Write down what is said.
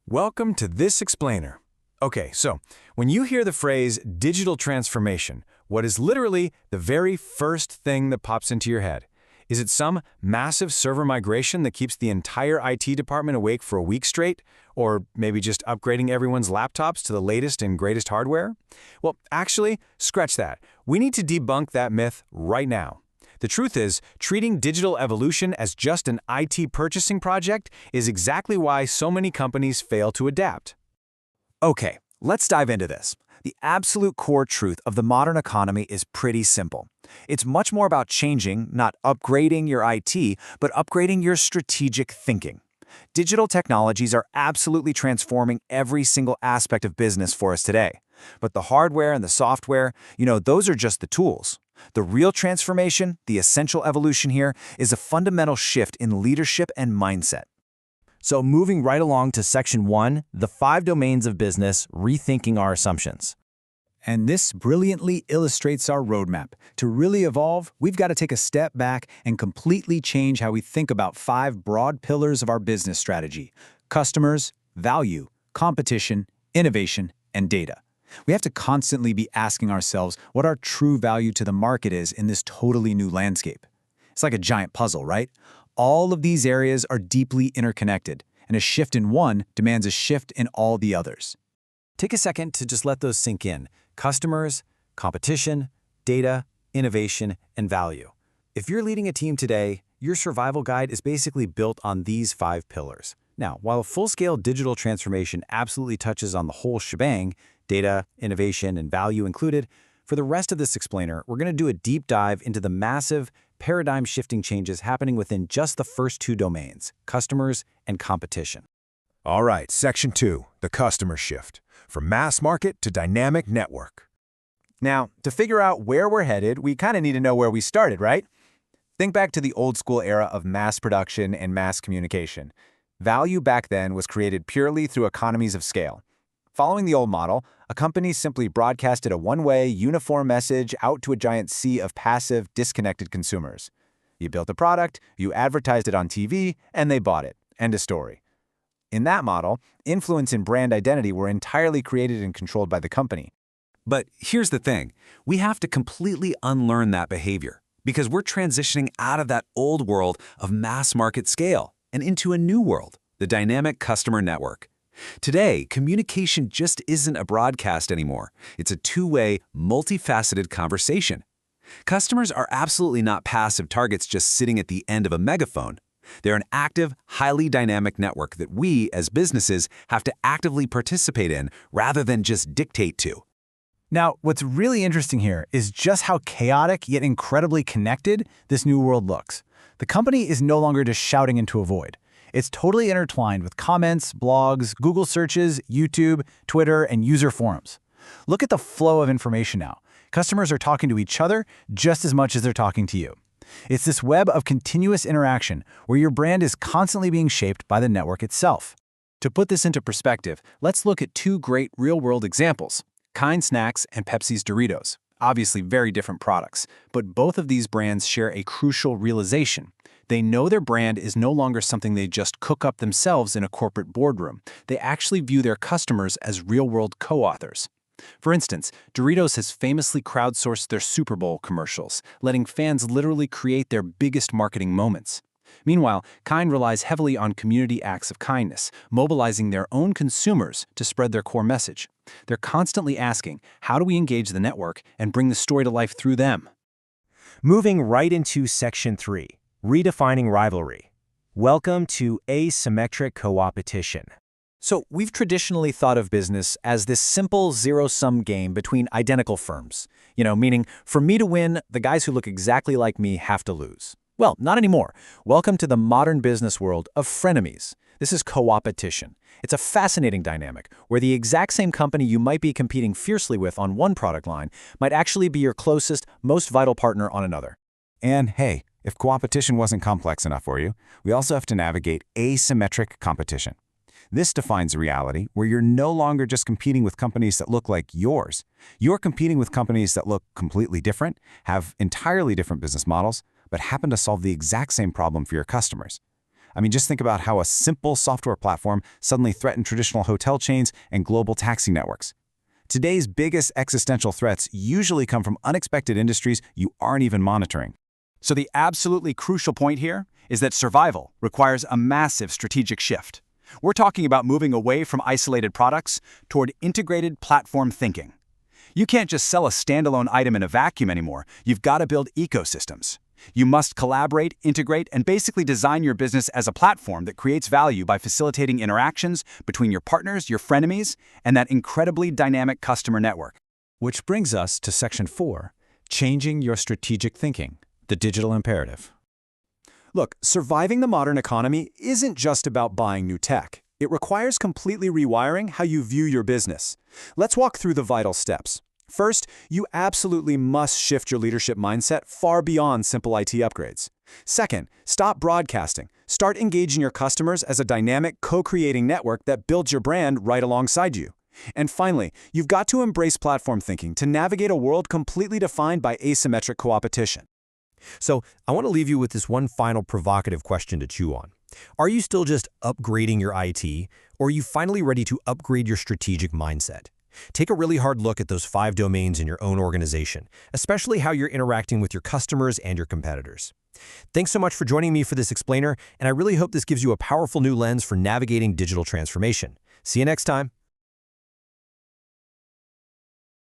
Welcome to This Explainer. Okay, so when you hear the phrase digital transformation, what is literally the very first thing that pops into your head? Is it some massive server migration that keeps the entire IT department awake for a week straight? Or maybe just upgrading everyone's laptops to the latest and greatest hardware? Well, actually, scratch that. We need to debunk that myth right now. The truth is, treating digital evolution as just an IT purchasing project is exactly why so many companies fail to adapt. Okay, let's dive into this. The absolute core truth of the modern economy is pretty simple. It's much more about changing, not upgrading your IT, but upgrading your strategic thinking. Digital technologies are absolutely transforming every single aspect of business for us today. But the hardware and the software, those are just the tools. The real transformation, the essential evolution here, is a fundamental shift in leadership and mindset. So moving right along to Section 1, the 5 domains of business, rethinking our assumptions. And this brilliantly illustrates our roadmap. To really evolve, we've got to take a step back and completely change how we think about 5 broad pillars of our business strategy: customers, value, competition, innovation, and data. We have to constantly be asking ourselves what our true value to the market is in this totally new landscape. It's like a giant puzzle, right? All of these areas are deeply interconnected, and a shift in one demands a shift in all the others. Take a second to just let those sink in. Customers, competition, data, innovation, and value. If you're leading a team today, your survival guide is basically built on these 5 pillars. Now, while a full-scale digital transformation absolutely touches on the whole shebang, data, innovation, and value included, for the rest of this explainer, we're going to do a deep dive into the massive, paradigm-shifting changes happening within just the first 2 domains, customers and competition. All right, Section 2, the customer shift, from mass market to dynamic network. Now, to figure out where we're headed, we kind of need to know where we started, right? Think back to the old-school era of mass production and mass communication. Value back then was created purely through economies of scale. Following the old model, a company simply broadcasted a one-way, uniform message out to a giant sea of passive, disconnected consumers. You built a product, you advertised it on TV, and they bought it. End of story. In that model, influence and brand identity were entirely created and controlled by the company. But here's the thing. We have to completely unlearn that behavior because we're transitioning out of that old world of mass market scale and into a new world, the dynamic customer network. Today, communication just isn't a broadcast anymore. It's a two-way, multifaceted conversation. Customers are absolutely not passive targets just sitting at the end of a megaphone. They're an active, highly dynamic network that we, as businesses, have to actively participate in rather than just dictate to. Now, what's really interesting here is just how chaotic yet incredibly connected this new world looks. The company is no longer just shouting into a void. It's totally intertwined with comments, blogs, Google searches, YouTube, Twitter, and user forums. Look at the flow of information now. Customers are talking to each other just as much as they're talking to you. It's this web of continuous interaction where your brand is constantly being shaped by the network itself. To put this into perspective, let's look at 2 great real-world examples: Kind Snacks and Pepsi's Doritos. Obviously very different products, but both of these brands share a crucial realization. They know their brand is no longer something they just cook up themselves in a corporate boardroom. They actually view their customers as real-world co-authors. For instance, Doritos has famously crowdsourced their Super Bowl commercials, letting fans literally create their biggest marketing moments. Meanwhile, Kind relies heavily on community acts of kindness, mobilizing their own consumers to spread their core message. They're constantly asking, how do we engage the network and bring the story to life through them? Moving right into Section 3, redefining rivalry. Welcome to asymmetric co-opetition. So we've traditionally thought of business as this simple zero-sum game between identical firms. Meaning for me to win, the guys who look exactly like me have to lose. Well, not anymore. Welcome to the modern business world of frenemies. This is co-opetition. It's a fascinating dynamic where the exact same company you might be competing fiercely with on one product line might actually be your closest, most vital partner on another. And hey, if co-opetition wasn't complex enough for you, we also have to navigate asymmetric competition. This defines a reality where you're no longer just competing with companies that look like yours. You're competing with companies that look completely different, have entirely different business models, but happen to solve the exact same problem for your customers. I mean, just think about how a simple software platform suddenly threatened traditional hotel chains and global taxi networks. Today's biggest existential threats usually come from unexpected industries you aren't even monitoring. So the absolutely crucial point here is that survival requires a massive strategic shift. We're talking about moving away from isolated products toward integrated platform thinking. You can't just sell a standalone item in a vacuum anymore. You've got to build ecosystems. You must collaborate, integrate, and basically design your business as a platform that creates value by facilitating interactions between your partners, your frenemies, and that incredibly dynamic customer network. Which brings us to Section 4, Changing Your Strategic Thinking, the Digital Imperative. Look, surviving the modern economy isn't just about buying new tech. It requires completely rewiring how you view your business. Let's walk through the vital steps. First, you absolutely must shift your leadership mindset far beyond simple IT upgrades. Second, stop broadcasting. Start engaging your customers as a dynamic, co-creating network that builds your brand right alongside you. And finally, you've got to embrace platform thinking to navigate a world completely defined by asymmetric coopetition. So I want to leave you with this one final provocative question to chew on. Are you still just upgrading your IT, or are you finally ready to upgrade your strategic mindset? Take a really hard look at those 5 domains in your own organization, especially how you're interacting with your customers and your competitors. Thanks so much for joining me for this explainer, and I really hope this gives you a powerful new lens for navigating digital transformation. See you next time.